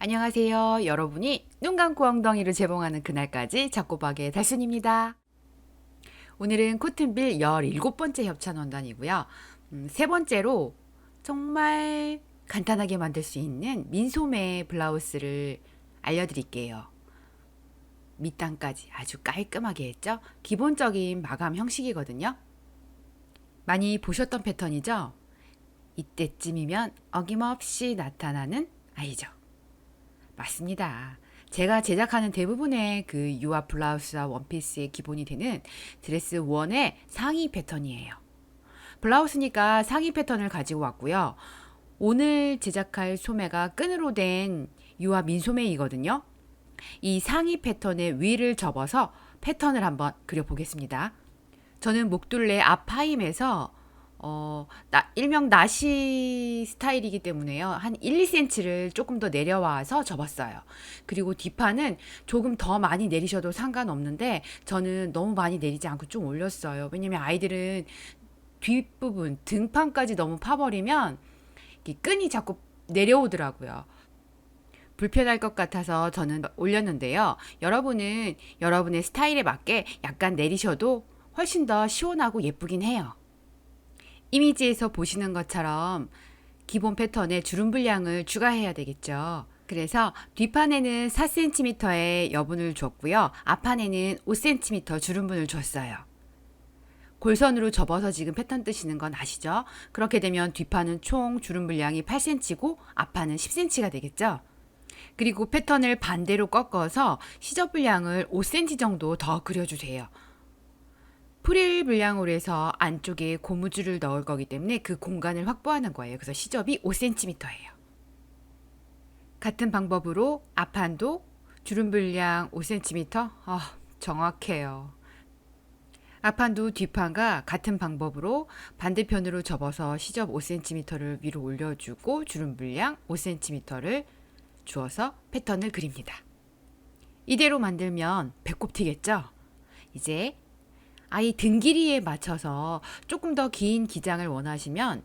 안녕하세요. 여러분이 눈 감고 엉덩이를 재봉하는 그날까지 작고박의 달순입니다. 오늘은 코튼빌 17번째 협찬 원단이고요. 세 번째로 정말 간단하게 만들 수 있는 민소매 블라우스를 알려드릴게요. 밑단까지 아주 깔끔하게 했죠? 기본적인 마감 형식이거든요. 많이 보셨던 패턴이죠? 이때쯤이면 어김없이 나타나는 아이죠. 맞습니다. 제가 제작하는 대부분의 그 유아 블라우스와 원피스의 기본이 되는 드레스 원의 상의 패턴이에요. 블라우스니까 상의 패턴을 가지고 왔고요. 오늘 제작할 소매가 끈으로 된 유아 민소매이거든요. 이 상의 패턴의 위를 접어서 패턴을 한번 그려보겠습니다. 저는 목둘레 앞파임에서 일명 나시 스타일이기 때문에요. 한 1, 2cm를 조금 더 내려와서 접었어요. 그리고 뒷판은 조금 더 많이 내리셔도 상관없는데 저는 너무 많이 내리지 않고 좀 올렸어요. 왜냐면 아이들은 뒷부분, 등판까지 너무 파버리면 이 끈이 자꾸 내려오더라고요. 불편할 것 같아서 저는 올렸는데요. 여러분은 여러분의 스타일에 맞게 약간 내리셔도 훨씬 더 시원하고 예쁘긴 해요. 이미지에서 보시는 것처럼 기본 패턴에 주름 분량을 추가해야 되겠죠. 그래서 뒷판에는 4cm의 여분을 줬고요. 앞판에는 5cm 주름분을 줬어요. 골선으로 접어서 지금 패턴 뜨시는 건 아시죠? 그렇게 되면 뒷판은 총 주름 분량이 8cm고 앞판은 10cm가 되겠죠? 그리고 패턴을 반대로 꺾어서 시접 분량을 5cm 정도 더 그려주세요. 프릴 분량으로 해서 안쪽에 고무줄을 넣을 거기 때문에 그 공간을 확보하는 거예요. 그래서 시접이 5cm예요. 같은 방법으로 앞판도 주름 분량 5cm. 정확해요. 앞판도 뒷판과 같은 방법으로 반대편으로 접어서 시접 5cm를 위로 올려주고 주름 분량 5cm를 주어서 패턴을 그립니다. 이대로 만들면 배꼽 튀겠죠? 이제 아이 등 길이에 맞춰서 조금 더 긴 기장을 원하시면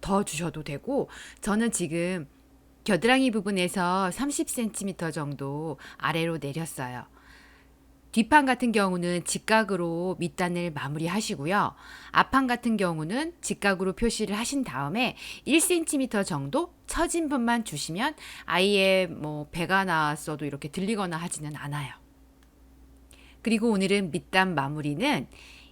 더 주셔도 되고, 저는 지금 겨드랑이 부분에서 30cm 정도 아래로 내렸어요. 뒷판 같은 경우는 직각으로 밑단을 마무리 하시고요. 앞판 같은 경우는 직각으로 표시를 하신 다음에 1cm 정도 처진 분만 주시면 아이의 배가 나왔어도 이렇게 들리거나 하지는 않아요. 그리고 오늘은 밑단 마무리는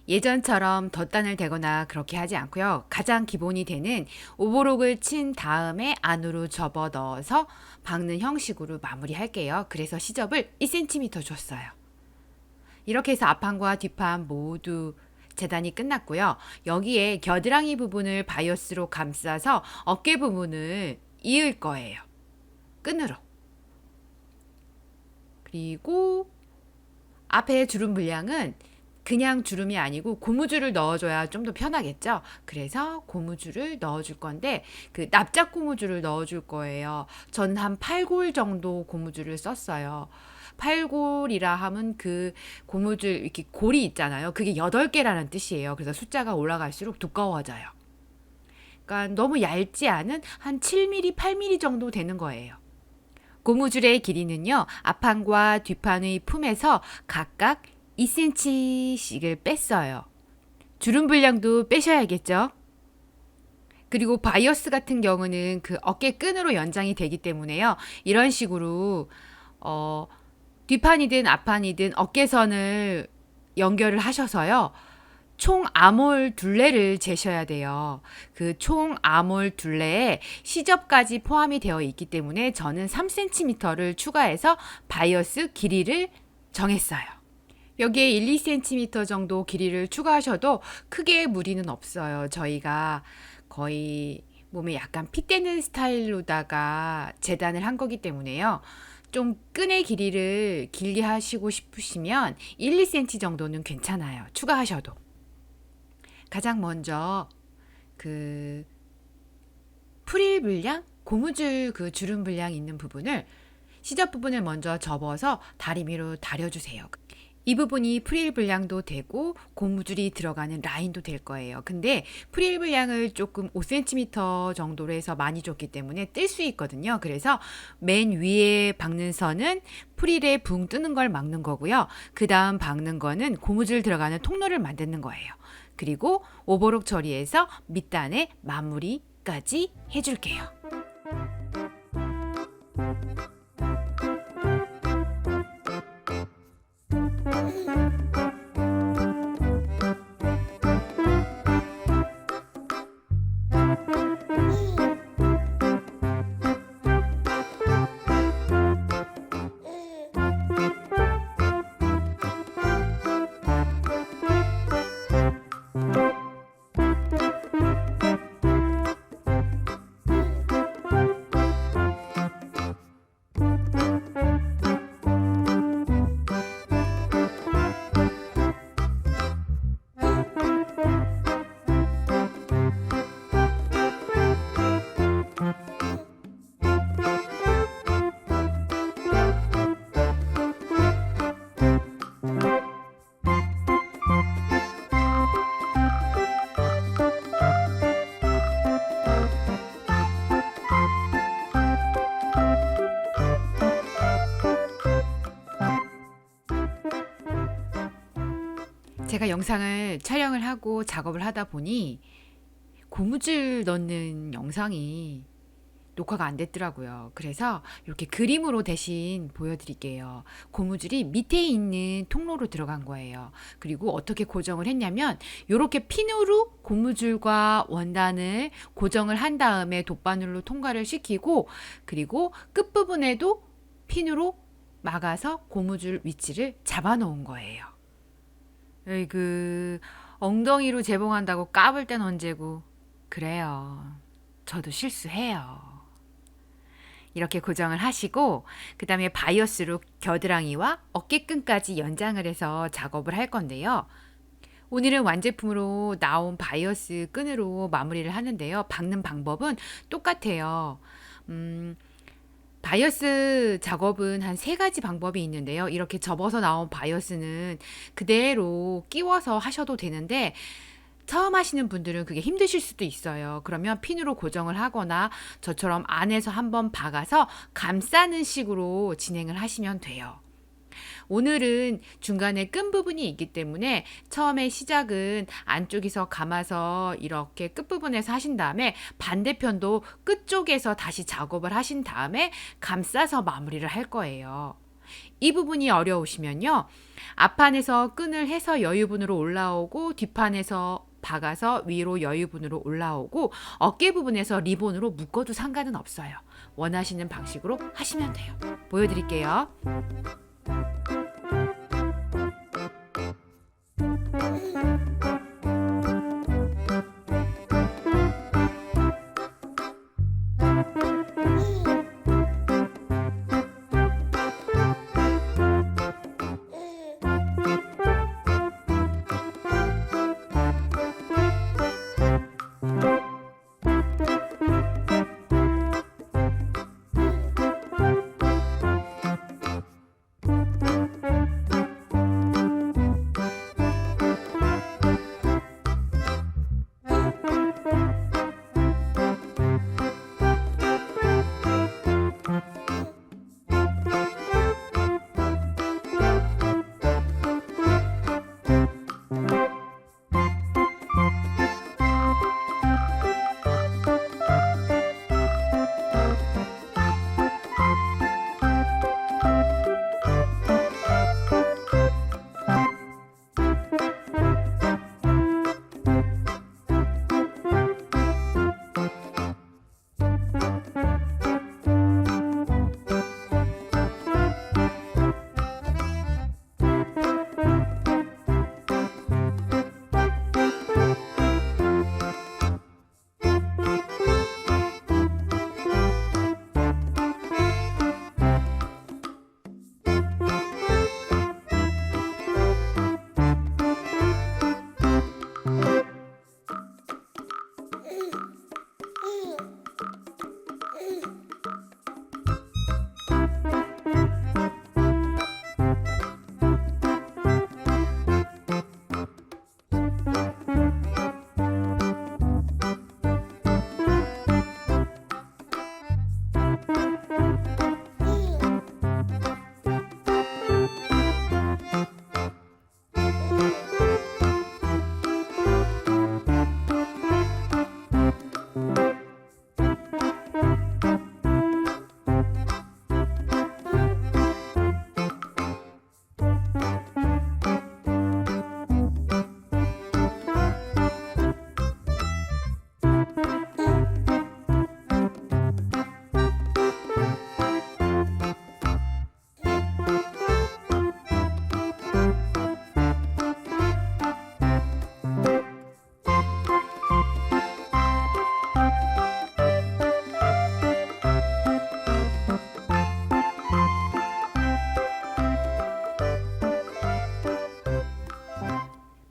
예전처럼 덧단을 대거나 그렇게 하지 않고요. 가장 기본이 되는 오버록을 친 다음에 안으로 접어 넣어서 박는 형식으로 마무리할게요. 그래서 시접을 2cm 줬어요. 이렇게 해서 앞판과 뒷판 모두 재단이 끝났고요. 여기에 겨드랑이 부분을 바이어스로 감싸서 어깨 부분을 이을 거예요. 끈으로. 그리고 앞에 주름 분량은 그냥 주름이 아니고 고무줄을 넣어줘야 좀 더 편하겠죠. 그래서 고무줄을 넣어줄 건데 그 납작 고무줄을 넣어줄 거예요. 전 한 8골 정도 고무줄을 썼어요. 8골이라 하면 그 고무줄 이렇게 골이 있잖아요. 그게 8개라는 뜻이에요. 그래서 숫자가 올라갈수록 두꺼워져요. 그러니까 너무 얇지 않은 한 7mm, 8mm 정도 되는 거예요. 고무줄의 길이는요, 앞판과 뒷판의 품에서 각각 2cm씩을 뺐어요. 주름 분량도 빼셔야겠죠? 그리고 바이어스 같은 경우는 그 어깨 끈으로 연장이 되기 때문에요. 이런 식으로 뒷판이든 앞판이든 어깨선을 연결을 하셔서요. 총 아몰 둘레를 재셔야 돼요. 그 총 아몰 둘레에 시접까지 포함이 되어 있기 때문에 저는 3cm를 추가해서 바이어스 길이를 정했어요. 여기에 1, 2cm 정도 길이를 추가하셔도 크게 무리는 없어요. 저희가 거의 몸에 약간 핏대는 스타일로다가 재단을 한 거기 때문에요. 좀 끈의 길이를 길게 하시고 싶으시면 1, 2cm 정도는 괜찮아요. 추가하셔도. 가장 먼저 그 프릴 분량, 고무줄 그 주름 분량 있는 부분을 시접 부분을 먼저 접어서 다리미로 다려주세요. 이 부분이 프릴 분량도 되고 고무줄이 들어가는 라인도 될 거예요. 근데 프릴 분량을 조금 5cm 정도로 해서 많이 줬기 때문에 뜰 수 있거든요. 그래서 맨 위에 박는 선은 프릴에 붕 뜨는 걸 막는 거고요. 그 다음 박는 거는 고무줄 들어가는 통로를 만드는 거예요. 그리고 오버록 처리해서 밑단에 마무리까지 해줄게요. 제가 영상을 촬영을 하고 작업을 하다 보니 고무줄 넣는 영상이 녹화가 안 됐더라고요. 그래서 이렇게 그림으로 대신 보여드릴게요. 고무줄이 밑에 있는 통로로 들어간 거예요. 그리고 어떻게 고정을 했냐면 이렇게 핀으로 고무줄과 원단을 고정을 한 다음에 돗바늘로 통과를 시키고, 그리고 끝부분에도 핀으로 막아서 고무줄 위치를 잡아 놓은 거예요. 으이그, 엉덩이로 재봉한다고 까불 땐 언제고. 그래요. 저도 실수해요. 이렇게 고정을 하시고, 그 다음에 바이어스로 겨드랑이와 어깨끈까지 연장을 해서 작업을 할 건데요. 오늘은 완제품으로 나온 바이어스 끈으로 마무리를 하는데요. 박는 방법은 똑같아요. 바이어스 작업은 한 3가지 방법이 있는데요. 이렇게 접어서 나온 바이어스는 그대로 끼워서 하셔도 되는데, 처음 하시는 분들은 그게 힘드실 수도 있어요. 그러면 핀으로 고정을 하거나 저처럼 안에서 한번 박아서 감싸는 식으로 진행을 하시면 돼요. 오늘은 중간에 끈 부분이 있기 때문에 처음에 시작은 안쪽에서 감아서 이렇게 끝부분에서 하신 다음에 반대편도 끝쪽에서 다시 작업을 하신 다음에 감싸서 마무리를 할 거예요. 이 부분이 어려우시면요, 앞판에서 끈을 해서 여유분으로 올라오고 뒷판에서 박아서 위로 여유분으로 올라오고 어깨 부분에서 리본으로 묶어도 상관은 없어요. 원하시는 방식으로 하시면 돼요. 보여드릴게요.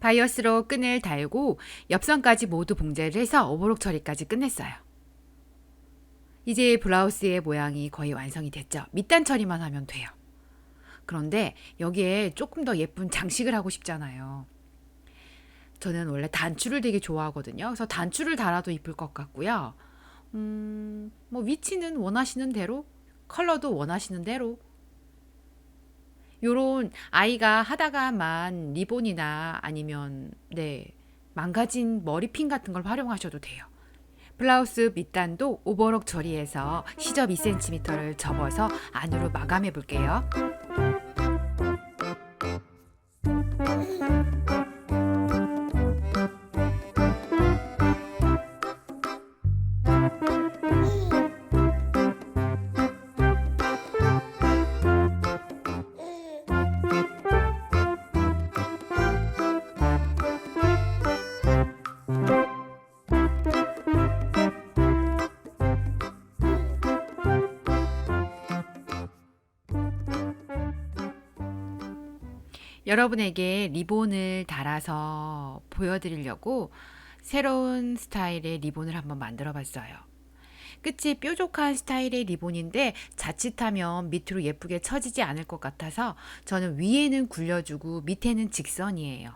바이어스로 끈을 달고 옆선까지 모두 봉제를 해서 오버록 처리까지 끝냈어요. 이제 블라우스의 모양이 거의 완성이 됐죠. 밑단 처리만 하면 돼요. 그런데 여기에 조금 더 예쁜 장식을 하고 싶잖아요. 저는 원래 단추를 되게 좋아하거든요. 그래서 단추를 달아도 이쁠 것 같고요. 뭐 위치는 원하시는 대로, 컬러도 원하시는 대로. 요런 아이가 하다가만 리본이나 아니면 망가진 머리핀 같은 걸 활용하셔도 돼요. 블라우스 밑단도 오버록 처리해서 시접 2cm를 접어서 안으로 마감해 볼게요. 여러분에게 리본을 달아서 보여드리려고 새로운 스타일의 리본을 한번 만들어 봤어요. 끝이 뾰족한 스타일의 리본인데 자칫하면 밑으로 예쁘게 처지지 않을 것 같아서 저는 위에는 굴려주고 밑에는 직선이에요.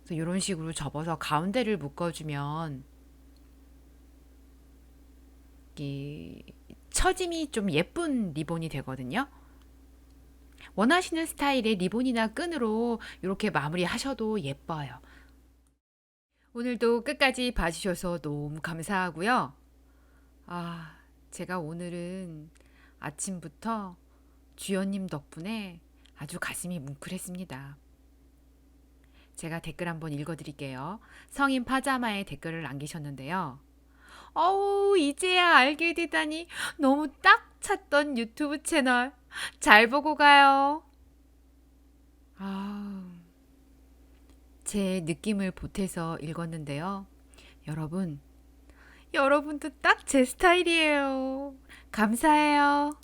그래서 이런 식으로 접어서 가운데를 묶어주면 이 처짐이 좀 예쁜 리본이 되거든요. 원하시는 스타일의 리본이나 끈으로 이렇게 마무리 하셔도 예뻐요. 오늘도 끝까지 봐주셔서 너무 감사하고요. 제가 오늘은 아침부터 주연님 덕분에 아주 가슴이 뭉클했습니다. 제가 댓글 한번 읽어드릴게요. 성인 파자마에 댓글을 남기셨는데요. 이제야 알게 되다니 너무 딱 찾던 유튜브 채널 잘 보고 가요. 제 느낌을 보태서 읽었는데요. 여러분도 딱 제 스타일이에요. 감사해요.